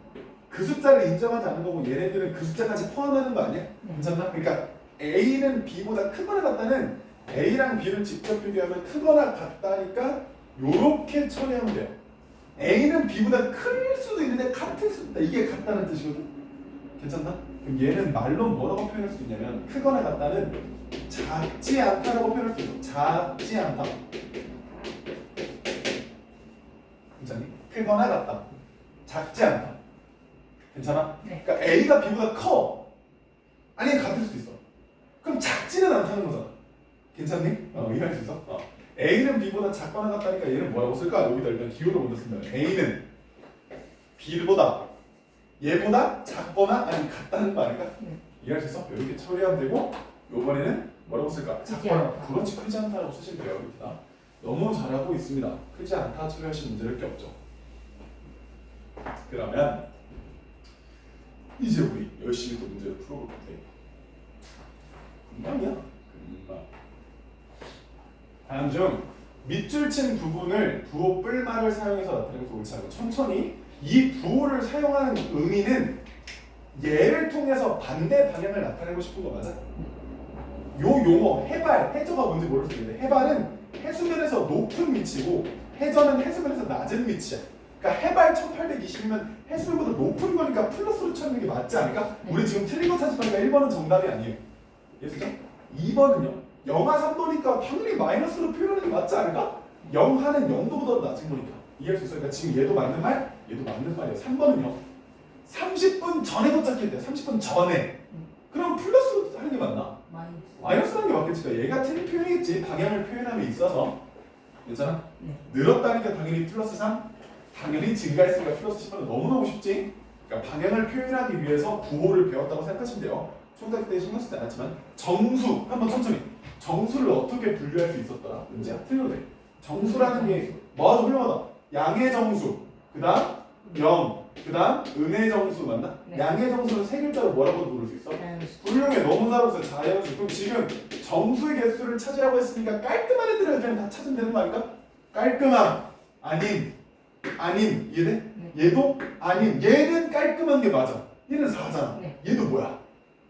그 숫자를 인정하지 않는 거고 얘네들은 그 숫자까지 포함하는 거 아니야? 괜찮나? 그러니까 A는 B보다 크거나 같다는 A랑 B를 직접 비교하면 크거나 같다니까 요렇게 처리하면 돼요. A는 B보다 클 수도 있는데 같을 수도 있다. 이게 같다는 뜻이거든. 괜찮나? 그럼 얘는 말로 뭐라고 표현할 수 있냐면 크거나 같다는 작지 않다라고 표현할 수 있어. 작지 않다. 괜찮니? 크거나 같다. 작지 않다. 괜찮아? 네. 그러니까 A가 B보다 커. 아니면 같을 수도 있어. 그럼 작지는 않다는 거잖아. 괜찮니? 이해할 수 있어? A는 B보다 작거나 같다니까 얘는 뭐라고 쓸까? 여기다 일단 기호를 먼저 쓴다. A는 B보다 얘보다 작거나 아니면 같다는 거 아닐까? 네. 이해할 수 있어? 이렇게 처리하면 되고 요번에는 뭐라고 쓸까? 크지 작거나 않다. 그렇지 크지 않다라고 쓰시면 돼요. 이렇게 다. 너무 잘하고 있습니다. 크지 않다 처리하시면 문제될 게 없죠. 그러면 이제 우리 열심히 또 문제를 풀어볼 건데 금방이야. 금방. 다음 중 밑줄 친 부분을 부호 뿔말을 사용해서 나타내는 것을 옳지 않고 천천히 이 부호를 사용하는 의미는 얘를 통해서 반대 방향을 나타내고 싶은 거 맞아? 요 용어 해발, 해저가 뭔지 모를 수 있는데 해발은 해수면에서 높은 위치고 해저는 해수면에서 낮은 위치야. 그러니까 해발 1820이면 해수면보다 높은 거니까 플러스로 쳐는 게 맞지 않을까? 우리 지금 틀린 거 찾으니까 1번은 정답이 아니에요. 이해했죠? 2번은요? 영하 3도니까 당연히 마이너스로 표현하는 게 맞지 않을까? 영하는 0도보다 낮은 거니까. 이해할 수 있어요? 그러니까 지금 얘도 맞는 말, 얘도 맞는 말이에요. 3번은요? 30분 전에 도착했대요. 30분 전에. 그럼 플러스로 하는 게 맞나? 마이너스 하는 게 맞겠지. 그러니까 얘가 틀린 표현이겠지. 방향을 표현함에 있어서. 괜찮아? 네. 늘었다니까 당연히 플러스 3. 당연히 증가했으니까 플러스 10은 너무너무 쉽지. 그러니까 방향을 표현하기 위해서 부호를 배웠다고 생각하시면 돼요. 초등학교 때 신경 쓰지 않았지만 정수 한번 천천히 정수를 어떻게 분류할 수 있었더라? 문제야. 틀려도 돼. 정수라는 게 맞아 훌륭하다. 양의 정수 그다음 0 그다음 음의 정수 맞나? 네. 양의 정수는 세 글자로 뭐라고 부를 수 있어? 훌륭해. 너무 잘하고 있어. 자연수. 그럼 지금 정수의 개수를 찾으라고 했으니까 깔끔한 애들을 그냥 다 찾으면 되는 거 아닐까? 깔끔함 아님 이해돼? 네. 얘도 아님 얘는 깔끔한 게 맞아. 얘는 4잖아. 네. 얘도 뭐야?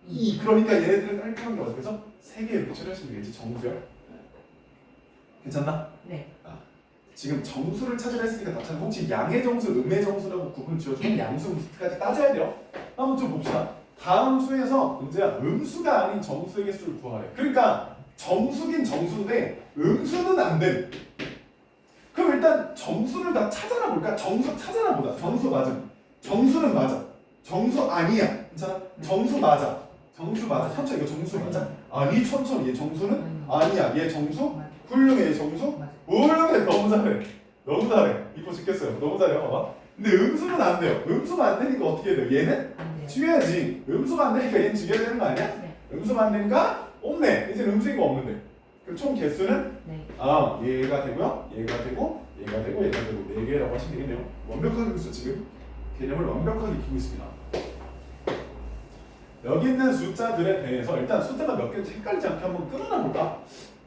2. 그러니까 얘네들은 깔끔한 게 맞아. 그래서 3개 이렇게 처리하시면 되겠지. 정수열. 괜찮나? 네. 지금 정수를 찾으라 했으니까 다 찾는 혹시 양의 정수, 음의 정수라고 구분 지어주면 양수, 음수까지 따져야 돼요. 한번 좀 봅시다. 다음 수에서 문제야 음수가 아닌 정수의 개수를 구하래. 그러니까 정수긴 정수인데 음수는 안 돼. 그럼 일단 정수를 다 찾아나 볼까? 정수 찾아나 보자. 정수 맞음. 정수는 맞아. 정수 아니야. 괜찮아? 정수 맞아. 정수 맞아. 천천히 이거 정수 맞아? 아니 천천히 얘 정수는 아니야. 얘 정수? 훌륭해. 얘 정수? 훌륭해. 너무 잘해. 너무 잘해. 이거 죽겠어요. 너무 잘해. 봐봐. 근데 음수는 안 돼요. 음수가 안 되니까 어떻게 해야 돼요? 얘는? 죽여야지. 음수가 안 되니까 얘는 죽여야 되는 거 아니야? 네. 음수가 안 되니까 없네. 이제 음수가 없는데. 그럼 총 개수는? 네. 얘가 되고요. 얘가 되고 얘가 되고 얘가 되고 4개라고 하시면 되겠네요. 완벽하게 있어 지금. 개념을 완벽하게 익히고 있습니다. 여기 있는 숫자들에 대해서 일단 숫자가 몇 개인지 헷갈리지 않게 한번 끊어놔 볼까?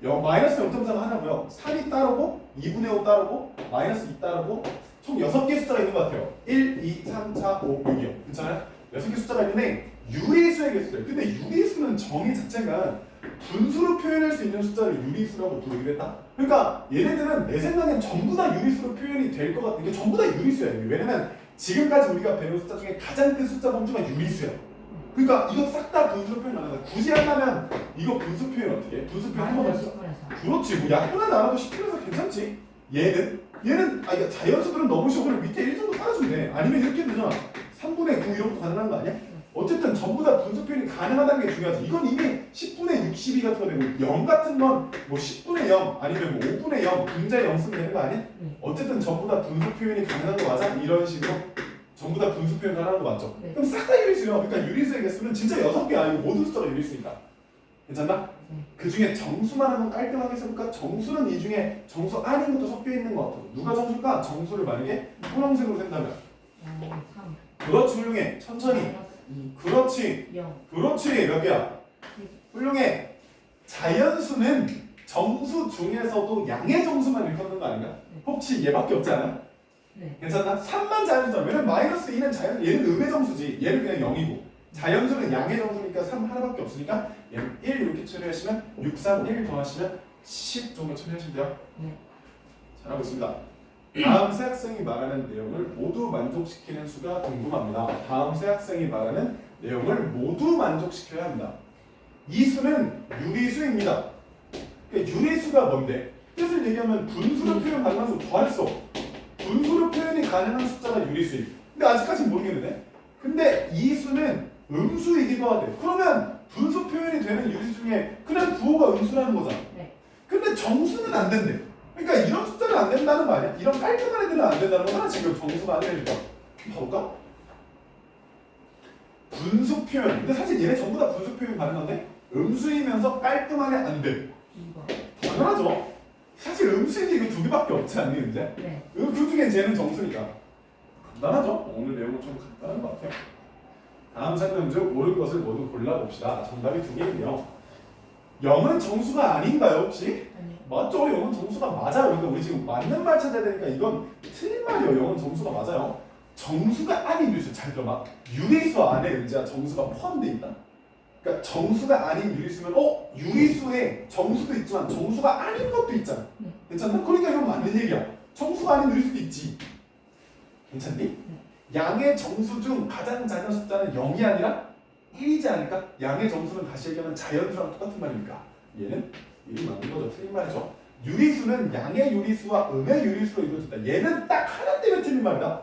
마이너스 0.4가 하나고요. 3이 따르고 2분의 5 따르고 마이너스 2 따르고 총 6개의 숫자가 있는 것 같아요. 1, 2, 3, 4, 5, 6이요. 괜찮아요? 6개의 숫자가 있는데 유리수의 개수예요. 근데 유리수는 정의 자체가 분수로 표현할 수 있는 숫자를 유리수라고 부르기로 했다. 그러니까 얘네들은 내 생각엔 전부 다 유리수로 표현이 될 것 같은 게 전부 다 유리수야. 왜냐면 지금까지 우리가 배운 숫자 중에 가장 큰 숫자 범주가 유리수야. 그러니까 이거 싹 다 분수로 표현 안 한다. 굳이 한다면 이거 분수 표현 어떻게 해? 분수 표현 한 번만 해줘. 그렇지. 뭐 약분하지 않아도 10분에서 괜찮지. 얘는 이거 자연수들은 너무 쉬워. 그냥 밑에 1 정도 따라주면 돼. 아니면 이렇게 되잖아. 3분의 9 이런 것도 가능한 거 아니야? 어쨌든 전부 다 분수 표현이 가능하다는 게 중요하지. 이건 이미 10분의 62 같은 거 되고 0 같은 건 뭐 10분의 0 아니면 뭐 5분의 0 분자의 0 쓰면 되는 거 아니야? 어쨌든 전부 다 분수 표현이 가능한 거 맞아? 이런 식으로 전부 다 분수 표현 가능한 거 맞죠? 네. 그럼 싹 다 유리수요. 그러니까 유리수의 개수는 진짜 6개 아니고 모든 숫자가 유리수니까. 괜찮나? 그 중에 정수만 한번 깔끔하게 써볼까? 정수는 이 중에 정수 아닌 것도 섞여 있는 것 같아. 누가 정수일까? 정수를 만약에 분홍색으로 센다면. 3. 그렇지, 훌륭해. 천천히. 그렇지. 0. 그렇지. 몇 개야? 훌륭해. 자연수는 정수 중에서도 양의 정수만 일컫는 거 아닌가? 혹시 얘밖에 없지 않아? 네. 괜찮나? 3만 자연수잖아. 왜냐면 마이너스 2는 자연, 얘는 음의 정수지. 얘는 그냥 0이고. 자연수는 양의 정수니까 3 하나밖에 없으니까 얘는 1 이렇게 처리하시면 6, 3, 1 더하시면 10 정도 처리하시면 돼요. 네. 잘하고 있습니다. 다음 세 학생이 말하는 내용을 모두 만족시키는 수가 궁금합니다. 다음 세 학생이 말하는 내용을 모두 만족시켜야 합니다. 이 수는 유리수입니다. 그러니까 유리수가 뭔데? 뜻을 얘기하면 분수로 표현 가능한 수 더했어. 분수로 표현이 가능한 숫자가 유리수임. 근데 아직까지는 모르겠는데? 근데 이 수는 음수이기도 하대. 그러면 분수 표현이 되는 유리수 중에 그냥 부호가 음수라는 거잖아. 네. 근데 정수는 안 된대. 그러니까 이런 숫자는 안 된다는 거 아니야? 이런 깔끔한 애들은 안 된다는 거잖아. 지금 정수가 아니니까. 봐볼까? 분수 표현. 근데 사실 얘네 전부 다 분수 표현 가능한데 음수이면서 깔끔하게 안 돼. 2번. 당연하죠. 사실 음수인 게 이거 2개밖에 없지 않니 이제? 네. 그 중에 쟤는 정수니까. 간단하죠? 오늘 내용은 좀 간단한 것 같아요. 다음 설명 중 옳은 것을 모두 골라봅시다. 정답이 2개인데요. 0은 정수가 아닌가요 혹시? 아니. 맞죠? 0은 정수가 맞아요. 그러니까 우리 지금 맞는 말 찾아야 되니까 이건 틀린 말이에요. 0은 정수가 맞아요. 정수가 아닌 유리수. 잘 들어봐. 유리수 안에 은지야 정수가 포함되어 있다. 그러니까 정수가 아닌 유리수면 유리수에 정수도 있지만 정수가 아닌 것도 있잖아. 괜찮나? 그러니까 이건 맞는 얘기야. 정수가 아닌 유리수도 있지. 괜찮니? 양의 정수 중 가장 작은 숫자는 0이 아니라 1이지 않을까? 양의 정수는 다시 얘기하면 자연수랑 똑같은 말이니까 얘는 일이 맞는 거죠. 틀린 말이죠. 유리수는 양의 유리수와 음의 유리수로 이루어진다. 얘는 딱 하나 때문에 틀린 말이다.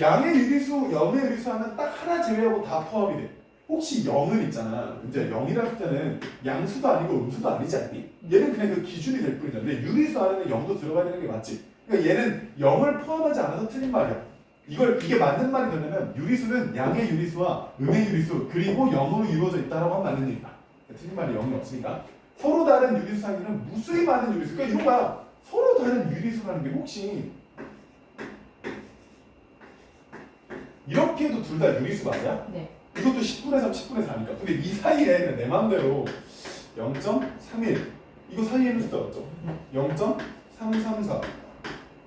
양의 유리수, 음의 유리수 하면 딱 하나 제외하고 다 포함이 돼. 혹시 0은 있잖아. 이제 0이라는 숫자는 양수도 아니고 음수도 아니지 않니? 얘는 그냥 그 기준이 될 뿐이잖아. 근데 유리수 안에는 0도 들어가야 되는 게 맞지. 그러니까 얘는 0을 포함하지 않아서 틀린 말이야. 이게 맞는 말이 되려면 유리수는 양의 유리수와 음의 유리수 그리고 0으로 이루어져 있다라고 하면 맞는 얘기다. 틀린 말이 0이 없으니까 서로 다른 유리수 사이에는 무수히 많은 유리수. 그러니까 이런 거야. 서로 다른 유리수라는 게 혹시 이렇게 해도 둘 다 유리수 맞아? 네. 이것도 10분의 3, 10분의 4니까. 근데 이 사이에 내 마음대로 0.31 이거 사이에는 숫자 맞죠? 0.334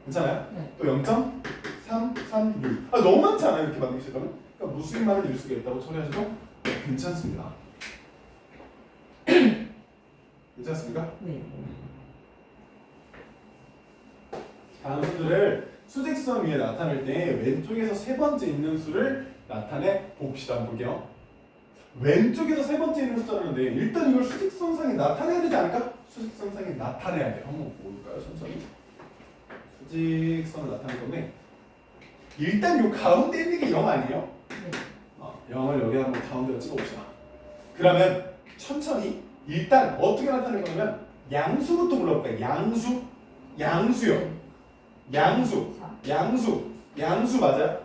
괜찮아요? 네. 또 0.336 너무 많지 않아요? 이렇게 만들기 시작하면? 그러니까 무수히 많은 유리수가 있다고 처리하셔도 괜찮습니다. 괜찮습니까? 네. 다음 수들을 수직선 위에 나타낼 때 왼쪽에서 세 번째 있는 수를 나타내 봅시다. 한번 볼게요. 왼쪽에서 세 번째 있는 숫자라는데 일단 이걸 수직선상에 나타내야 되지 않을까? 수직선상에 나타내야 돼. 한번 볼까요? 천천히. 수직선을 나타낼 건데 일단 요 가운데 있는 게 0 아니에요? 네. 0을 여기 한번 가운데로 찍어봅시다. 그러면 천천히 일단 어떻게 나타낼 거냐면 양수부터 불러볼까요? 양수요. 양수 맞아요?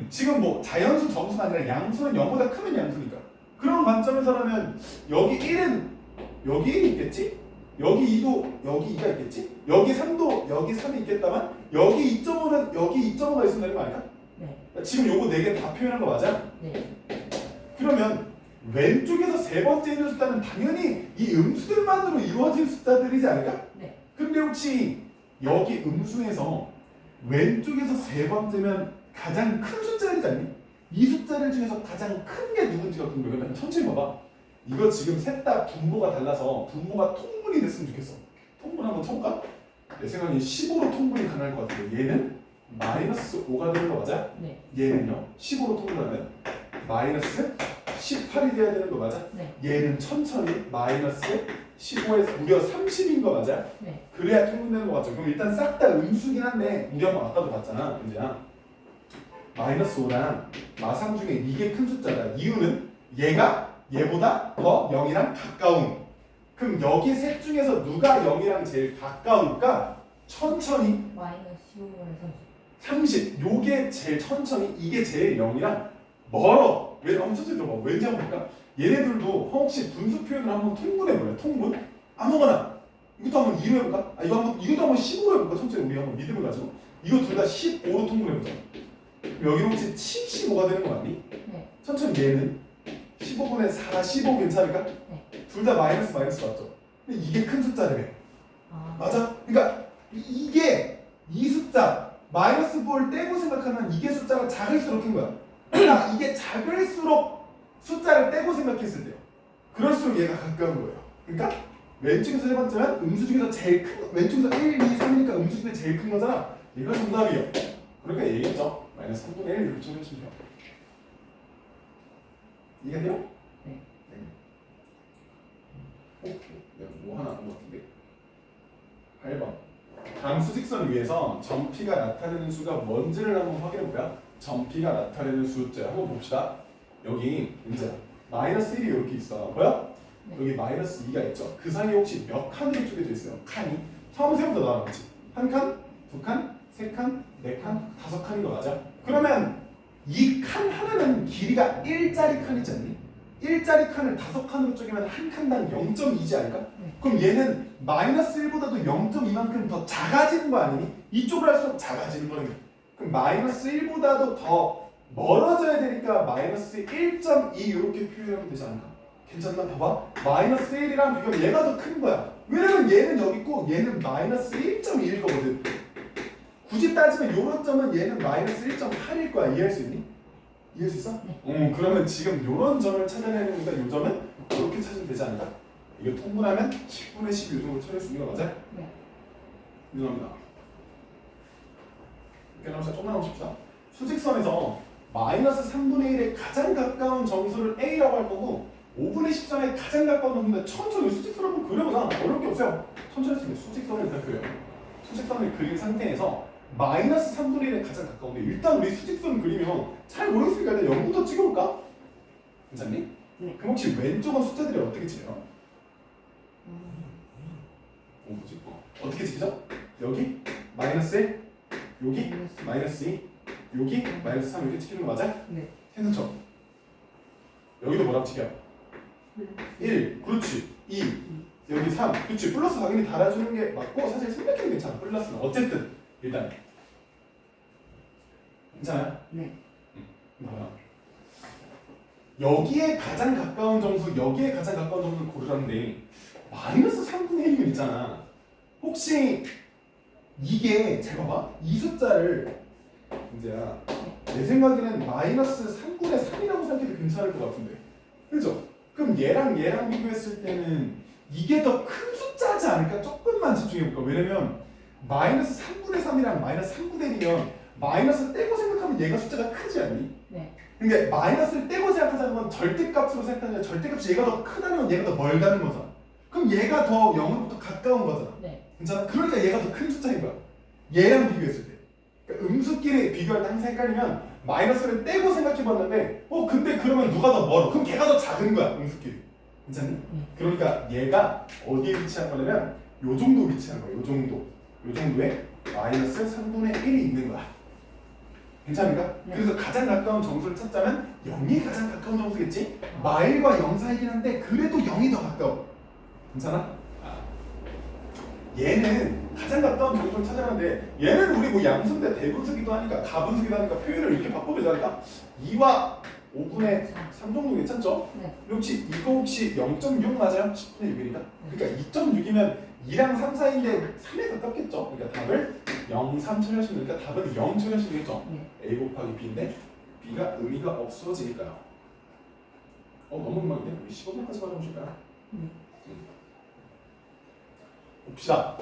지금 뭐 자연수 정수가 아니라 양수는 0보다 크면 양수니까 그런 관점에서라면 여기 1은 여기 1이 있겠지? 여기 2도 여기 2가 있겠지? 여기 3도 여기 3이 있겠다만 여기 2.5는 여기 2.5가 있으면 되는 거 아닐까? 네. 지금 요거 4개 다 표현한 거 맞아? 네. 그러면 왼쪽에서 세 번째 있는 숫자는 당연히 이 음수들만으로 이루어진 숫자들이지 않을까? 네. 근데 혹시 여기 음수에서 왼쪽에서 세 번째면 가장 큰 숫자이지 않니? 이 숫자들 중에서 가장 큰 게 누군지가 궁금해. 그러면 천천히 봐봐. 이거 지금 셋 다 분모가 달라서 분모가 통분이 됐으면 좋겠어. 통분 한번 쳐볼까? 내 생각에 15로 통분이 가능할 것 같은데 얘는 마이너스 5가 되는 거 맞아? 네. 얘는요 15로 통분하면 마이너스 18이 돼야 되는 거 맞아? 네. 얘는 천천히 마이너스 15에서 무려 30인 거 맞아? 네. 그래야 통분되는 거 맞죠? 그럼 일단 싹 다 음수긴 한데 우리 한번 아까도 봤잖아 은재야. 마이너스 5랑 마상 중에 이게 큰 숫자다. 이유는 얘가 얘보다 더 0이랑 가까운. 그럼 여기 셋 중에서 누가 0이랑 제일 가까울까? 천천히 마이너스 15에서 30. 요게 제일 천천히 이게 제일 0이랑 멀어. 왜? 한번 천천히 들어봐. 왠지 한번 볼까? 얘네들도 혹시 분수 표현을 한번 통분해볼래? 통분? 아무거나. 이것도 한번 2로 해볼까? 이것도 한번 15로 해볼까? 천천히 우리 한번 믿음을 가지고. 이거 둘 다 15로 통분해보자. 여기 혹시 75가 되는 거 맞니? 네. 천천히 얘는 15분의 4, 15 괜찮을까? 네. 둘 다 마이너스 맞죠? 근데 이게 큰 숫자라며. 아. 맞아? 그러니까 이게 이 숫자 마이너스 4를 떼고 생각하면 이게 숫자가 작을수록 큰 거야. 그러니까 이게 작을수록 숫자를 떼고 생각했을 때요. 그럴수록 얘가 가까운 거예요. 그러니까 왼쪽에서 세 번째면 음수 중에서 제일 큰 거, 왼쪽에서 1, 2, 3이니까 음수 중에 제일 큰 거잖아. 얘가 정답이에요. 그러니까 얘기했죠. 마이너스 3분의 1 이렇게 쳐주시면 돼요. 이해돼요? 네. 내가 뭐 하나 안것 같은데. 8번. 다음 수직선 위에서 점피가 나타내는 수가 뭔지를 한번 확인해볼까요? 점피가 나타내는 숫자 한번 봅시다. 여기 이제 마이너스 1이 이렇게 있어. 보여? 네. 여기 마이너스 2가 있죠. 그 사이에 혹시 몇 칸으로 쪼개져 있어요? 칸이? 처음부터 나왔지. 한 칸, 두 칸, 세 칸, 네 칸, 다섯 칸인 거 맞아? 그러면 이 칸 하나는 길이가 1짜리 칸이지 않니? 1짜리 칸을 다섯 칸으로 쪼개면 한 칸당 0.2지 않을까? 네. 그럼 얘는 마이너스 1보다도 0.2만큼 더 작아지는 거 아니니? 이쪽으로 할수록 작아지는 거는. 그럼 마이너스 1보다도 더 멀어져야 되니까 마이너스 1.2 이렇게 표현하면 되지 않을까? 괜찮나? 봐봐. 마이너스 1이랑 비교하면 얘가 더 큰 거야. 왜냐면 얘는 여기 있고 얘는 마이너스 1.1 거거든. 굳이 따지면 요런 점은 얘는 마이너스 1.8일 거야. 이해할 수 있니? 이해할 수 있어? 네. 그러면 지금 요런 점을 찾아내는 거니까 요 점은 이렇게 찾으면 되지 않을까? 이거 통분하면 10분의 10 요정도 찾을 수 있는 거 맞아? 네. 죄송합니다. 이렇게 나오시다 조금만 봅시다. 수직선에서 마이너스 3분의 1에 가장 가까운 점수를 A라고 할 거고 5분의 13에 가장 가까운 점수인데 천천히 수직선을 한번 그려보자. 어려울 게 없어요. 천천히 쓰면 수직선을 일단 그려요. 수직선을 그린 상태에서 마이너스 3분의 1에 가장 가까운데 일단 우리 수직선 그리면 잘 모르겠으니까 일단 0부터 찍어볼까? 괜찮니? 네. 그럼 혹시 왼쪽은 숫자들이 어떻게 찍어요? 뭐지? 어떻게 찍죠? 여기 마이너스 1, 여기 마이너스 2, 여기 마이너스 3 이렇게 찍히는 거 맞아? 네. 해석쳐. 여기도 뭐라고 찍혀? 1, 그렇지. 2, 여기 3, 그렇지. 플러스 당연히 달아주는 게 맞고 사실 생각해도 괜찮아. 플러스는 어쨌든 일단 괜찮아요? 네. 뭐야? 여기에 가장 가까운 점수, 여기에 가장 가까운 점수를 고르라는데 마이너스 3분의 1이면 있잖아. 혹시 이게 잘 봐봐. 이 숫자를 이제야 내 생각에는 마이너스 3분의 3이라고 생각해도 괜찮을 것 같은데 그죠? 그럼 얘랑 비교했을 때는 이게 더 큰 숫자지 않을까? 조금만 집중해볼까? 왜냐면 마이너스 3분의 3이랑 마이너스 3분의 1이면 마이너스 떼고 생각하면 얘가 숫자가 크지 않니? 네. 근데 마이너스를 떼고 생각하자는 건 절대값으로 생각하면 절대값이 얘가 더 크다면 얘가 더 멀다는 거잖아. 그럼 얘가 더 0으로부터 가까운 거잖아. 네. 괜찮아? 그러니까 얘가 더 큰 숫자인 거야. 얘랑 비교했을 때. 그러니까 음수끼리 비교할 때 항상 헷갈리면 마이너스를 떼고 생각해봤는데 근데 그러면 누가 더 멀어? 그럼 걔가 더 작은 거야. 음수끼리. 괜찮니? 그러니까 얘가 어디에 위치한 거냐면 요 정도 위치한 거야. 요 정도. 요 정도에 마이너스 3분의 1이 있는 거야. 괜찮을까? 네. 그래서 가장 가까운 점수를 찾자면 0이 가장 가까운 점수겠지? 마일과 0 사이긴 한데 그래도 0이 더 가까워. 괜찮아? 얘는 가장 가까운 점수를 찾아라는데 얘는 우리 뭐 양수인데 대분수기도 하니까 가분수기도 하니까 표현을 이렇게 바꿔도 되지 않을까? 2와 5분의 3 정도 괜찮죠? 네. 혹시 이거 혹시 0.6 맞아요? 10분의 6이니까? 그러니까 2.6이면 2랑 3 사이인데 3에 가깝겠죠? 그러니까 답을 0, 3 처리하시면 되니까 답은 0 처리하시면 되겠죠? 네. A 곱하기 B인데 B가 의미가 없어지니까요. 너무 금방인데? 우리 15분까지 받아보실까요? 봅시다.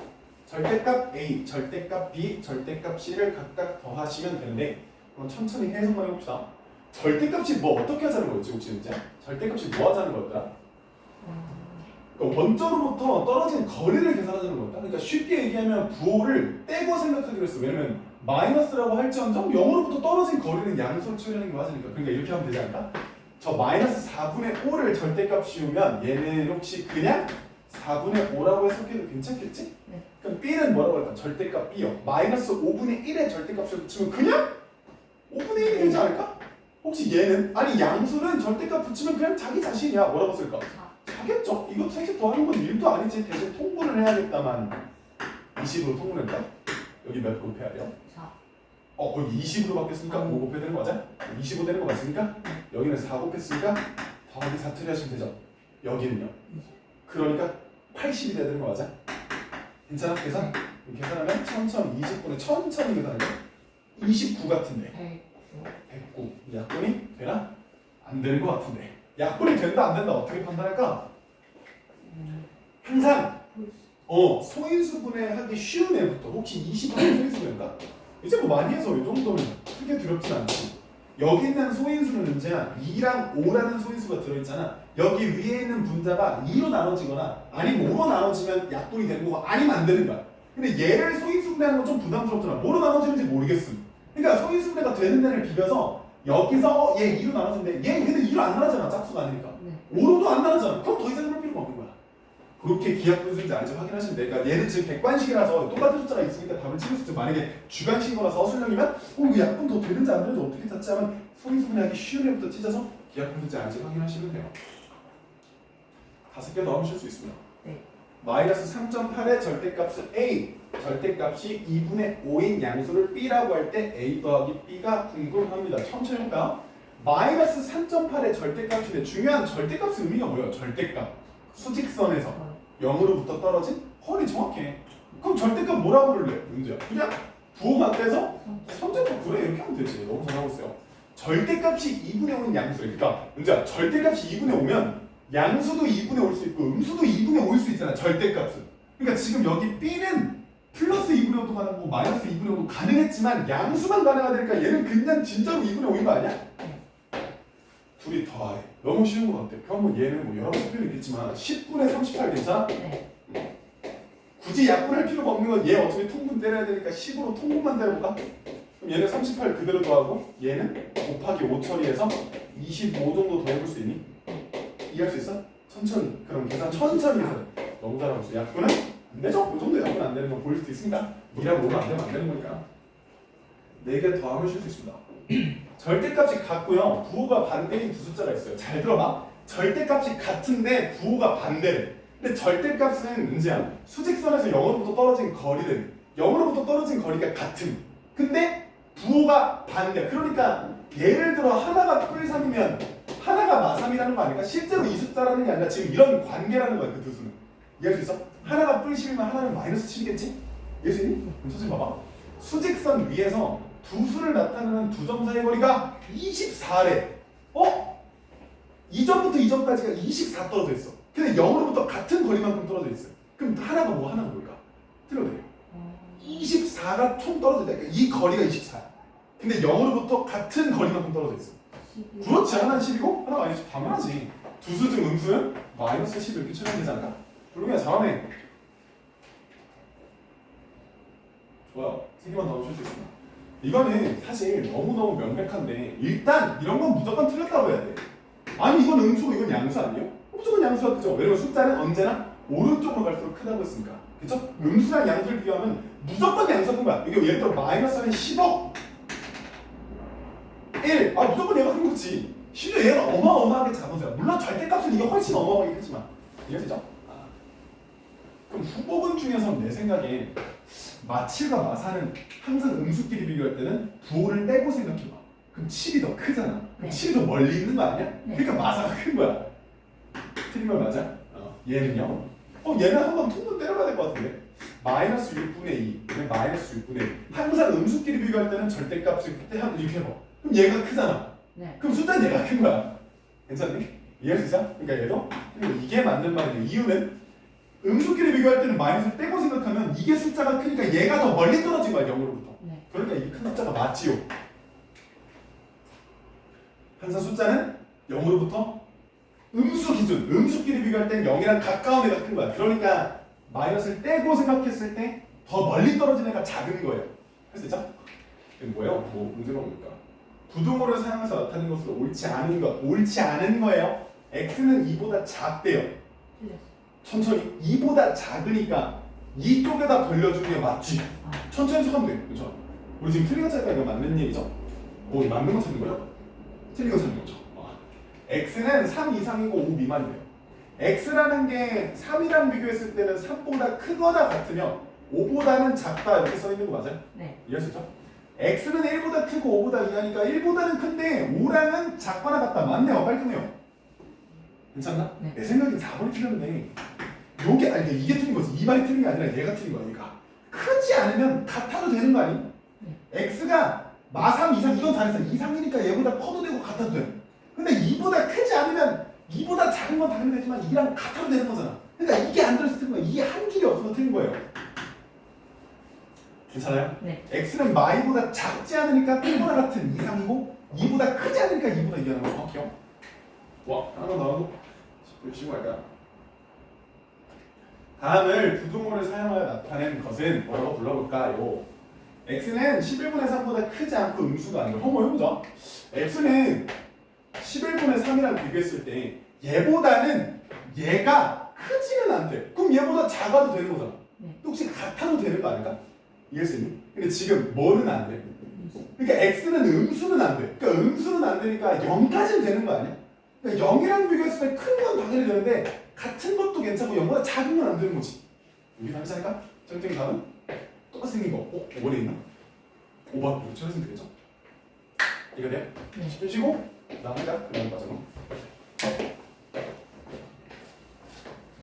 절대값 A, 절대값 B, 절대값 C를 각각 더하시면 되는데 그럼 천천히 해석만 해봅시다. 절대값이 뭐 어떻게 하자는 거였지 혹시 이제? 절대값이 뭐 하자는 거였더라? 그러니까 원점으로부터 떨어진 거리를 계산하자는 거였다. 그러니까 쉽게 얘기하면 부호를 떼고 생각하기로 했어. 왜냐면 마이너스라고 할지언정 0으로부터 떨어진 거리는 양수로 처리하는 게 맞으니까. 그러니까 이렇게 하면 되지 않을까? 저 마이너스 4분의 5를 절대값 씌우면 얘는 혹시 그냥 4분의 5라고 해석해도 괜찮겠지? 네. 그럼 B는 뭐라고 할까? 절대값 B요. 마이너스 5분의 1의 절대값을 붙이면 그냥 5분의 1이 되지 않을까? 혹시 얘는? 아니 양수는 절대값 붙이면 그냥 자기 자신이야. 뭐라고 쓸까? 하겠죠. 이거 사실 더하는 건 1도 아니지. 대신 통분을 해야겠다만 20으로 통분했다. 여기 몇 곱해야 돼요? 4. 거기 20으로 바뀌었으니까 5 곱해야 되는 거 맞아? 25 되는 거 맞습니까? 여기는 4 곱했으니까 더하기 4 처리하시면 되죠. 여기는요. 그러니까 80이 돼야 되는 거 맞아? 괜찮아? 계산? 계산하면 천천히 20분에 천천히 계산하면 29 같은데 109 약분이 되나? 안 되는 거 같은데 약분이 된다 안 된다 어떻게 판단할까? 항상 소인수분해 하기 쉬운 애부터 혹시 20분의 소인수분해인가? 이제 뭐 많이 해서 이 정도면 크게 두렵진 않지. 여기 있는 소인수는 문제야 2랑 5라는 소인수가 들어있잖아. 여기 위에 있는 분자가 2로 나눠지거나 아니면 5로 나눠지면 약분이 되는 거고 아니면 안 되는 거야. 근데 얘를 소인수분해하는 건 좀 부담스럽잖아. 뭐로 나눠지는지 모르겠음. 그러니까 소인수분해가 되는 데를 비벼서 여기서 얘 2로 나눠지는데 얘 근데 2로 안 나눠잖아. 짝수가 아니니까. 네. 5로도 안 나눠잖아. 그럼 더 이상 해볼 필요가 없는 거야. 그렇게 기하분수인지 아닌지 확인하시면 돼. 그러니까 얘는 지금 객관식이라서 똑같은 숫자가 있으니까 답을 찍을 수 있죠. 만약에 주관식이거나 서술형이면 이거 약분 더 되는지 안 되는지 어떻게 찾지 하면 소인수분해하기 쉬운 애부터 찢어서 기하분수인지 아닌지 확인하시면 돼요. 5개 더 하면 쉴 수 있습니다. 네. 마이너스 3.8의 절대값은 A, 절대값이 2분의 5인 양수를 B라고 할 때 A 더하기 B가 궁금합니다. 천천히 해볼까요? 마이너스 3.8의 절대값인데 중요한 절대값의 의미가 뭐예요? 절대값. 수직선에서 0으로부터 떨어진 거리 정확해. 그럼 절대값 뭐라고 부를래? 문제야. 그냥 부호만 떼서 3.8 그래 이렇게 하면 되지. 너무 잘하고 있어요. 절대값이 2분의 5인 양수래. 그러니까 문제야. 절대값이 2분의 5면 양수도 2분의 5일 수 있고 음수도 2분의 5일 수 있잖아. 절대값은. 그러니까 지금 여기 B는 플러스 2분의 5도 가능하고 마이너스 2분의 5도 가능했지만 양수만 가능하다니까 얘는 그냥 진짜로 2분의 5인 거 아니야? 둘이 더해. 너무 쉬운 것 같아. 그럼 얘는 뭐 여러 가지 표현이 있겠지만 10분의 38 괜찮아? 네. 굳이 약분할 필요가 없는 건 얘 어차피 통분 때려야 되니까 10으로 통분만 때려볼까? 그럼 얘는 38 그대로 더하고 얘는 곱하기 5 처리해서 25 정도 더 해볼 수 있니? 이해할 수 있어? 천천히. 그럼 계산 천천히 해서 너무 잘하고 있어. 약분은 안 되죠? 이 정도 약분 안 되는 건 보일 수도 있습니다. 이라고 오면 안 되면 안 되는 거니까. 4개 더하면 쉴 수 있습니다. 절대값이 같고요. 부호가 반대인 두 숫자가 있어요. 잘 들어봐. 절대값이 같은데 부호가 반대래. 근데 절대값은 문제야. 수직선에서 0으로부터 떨어진 거리는 0으로부터 떨어진 거리가 같음. 근데 부호가 반대야. 그러니까 예를 들어 하나가 뿔3이면 하나가 마3이라는 거 아닐까? 실제로 이 숫자라는 게 아니라 지금 이런 관계라는 거야. 그 두 수는. 이해할 수 있어? 하나가 뿔10이면 하나는 마이너스 7이겠지? 이해할 수 있니? 그럼 선생님 봐봐. 수직선 위에서 두 수를 나타내는 두 점 사이의 거리가 24래. 이 점부터 이 점까지가 24 떨어져 있어. 근데 0으로부터 같은 거리만큼 떨어져 있어. 그럼 하나가 뭐 하나가 뭘까? 틀려도 돼. 24가 총 떨어져 있다. 그러니까 이 거리가 24야. 근데 0으로부터 같은 거리만큼 떨어져 있어. 그렇지. 하나는 10이고 하나가 아니지. 당연하지. 두 수 중 음수는 마이너스 10 이렇게 처리하면 되지 않을까? 훌륭해. 잘하네. 좋아요. 3개만 더 하면 쉴 수 있습니다. 이거는 사실 너무너무 명백한데 일단 이런 건 무조건 틀렸다고 해야 돼. 아니 이건 음수고 이건 양수 아니에요? 무조건 양수야. 그죠? 왜냐면 숫자는 언제나 오른쪽으로 갈수록 크다고 했으니까. 그쵸? 음수랑 양수를 비교하면 무조건 양수인 거야. 이게 예를 들어 마이너스는 10억 1. 무조건 얘가 큰 거지. 심지어 얘는 어마어마하게 작은 수야. 물론 절대값은 이게 훨씬 어마어마하게 크지만. 이해되죠? 그럼 후보군 중에서 내 생각에 마7과 마4는 항상 음수끼리 비교할 때는 부호를 떼고 생각해봐. 그럼 7이 더 크잖아. 그럼 네. 7이 더 멀리 있는 거 아니야? 네. 그러니까 마사가 큰 거야. 틀린 말 맞아? 얘는요? 얘는 한번 통분 때려봐야 될 것 같은데. 마이너스 6분의 2, 그냥 마이너스 6분의 2. 항상 음수끼리 비교할 때는 절대값을 그때 한 이렇게 해봐. 그럼 얘가 크잖아. 네. 그럼 숫자는 얘가 큰 거야. 괜찮니? 이해할 수 있어? 그러니까 얘도 그리고 이게 맞는 말이에요. 이유는 음수끼리 비교할 때는 마이너스를 떼고 생각하면 이게 숫자가 크니까 얘가 더 멀리 떨어진 거야 0으로부터. 네. 그러니까 이게 큰 숫자가 맞지요. 항상 숫자는 0으로부터 음수 기준, 음수끼리 비교할 땐 0이랑 가까운 애가 큰 거야. 그러니까 마이너스를 떼고 생각했을 때 더 멀리 떨어진 애가 작은 거예요. 했었죠? 이게 뭐예요? 뭐 문제가 뭡니까? 부등호를 사용해서 나타낸 것으로 옳지 않은 것, 옳지 않은 거예요. x는 2보다 작대요. 틀렸어. 천천히 2보다 작으니까 이쪽에다 돌려주는 게 맞지. 아, 천천히 해석하면 돼. 그렇죠? 우리 지금 틀린 거 찾으니까 이거 맞는 얘기죠? 맞는 거 찾는 거예요? 틀린 거 찾는 거죠. x는 3 이상이고 5 미만이래요. x라는 게 3이랑 비교했을 때는 3보다 크거나 같으면 5보다는 작다 이렇게 써 있는 거 맞아요? 네. 이해할 수 있죠? x는 1보다 크고 5보다 이하니까 1보다는 큰데 5랑은 작거나 같다. 맞네요. 깔끔해요. 괜찮나? 네. 내 생각엔 4번이 틀렸네. 요게 아니 이게 틀린 거지. 이 말이 틀린 게 아니라 얘가 틀린 거니까. 크지 않으면 같아도 되는 거 아니? 네. x가 마3 이상 이건 잘했어. 이상이니까 얘보다 커도 되고 같아도 돼. 근데 2보다 크지 않으면 2보다 작은 건 당연히 되지만 2랑 같아도 되는 거잖아. 그러니까 이게 안 들었을 때 이게 한 길이 없어서 틀린 거예요. 괜찮아요? 네. x는 마이보다 작지 않으니까 2보다 같은 이상이고 2보다 크지 않으니까 2보다 이하는 거 정확해요? 와, 하나만 더 하고 쉬고 갈까요? 다음을 부등호를 사용하여 나타낸 것은 뭐라고 불러볼까요? x는 11분의 3보다 크지 않고 음수가 아니고 한번 해보자. x는 11분의 3이랑 비교했을 때 얘보다는 얘가 크지는 않대. 그럼 얘보다 작아도 되는 거잖아. 네. 혹시 같아도 되는 거 아닐까? 이해할 수 있니? 근데 지금 뭐는 안 돼? 음수. 그러니까 x는 음수는 안 돼. 그러니까 음수는 안 되니까 0까지는 되는 거 아니야? 그러니까 0이랑 비교했을 때 큰 건 당연히 되는데 같은 것도 괜찮고 0보다 작은 건 안 되는 거지. 여기 답이니까 정적인 답은 똑같이 생긴 거. 오번에 있나? 5번. 이거 찾으시면 되겠죠? 이거 돼요? 네. 10분 쉬고 나머지가 그 다음 과정으로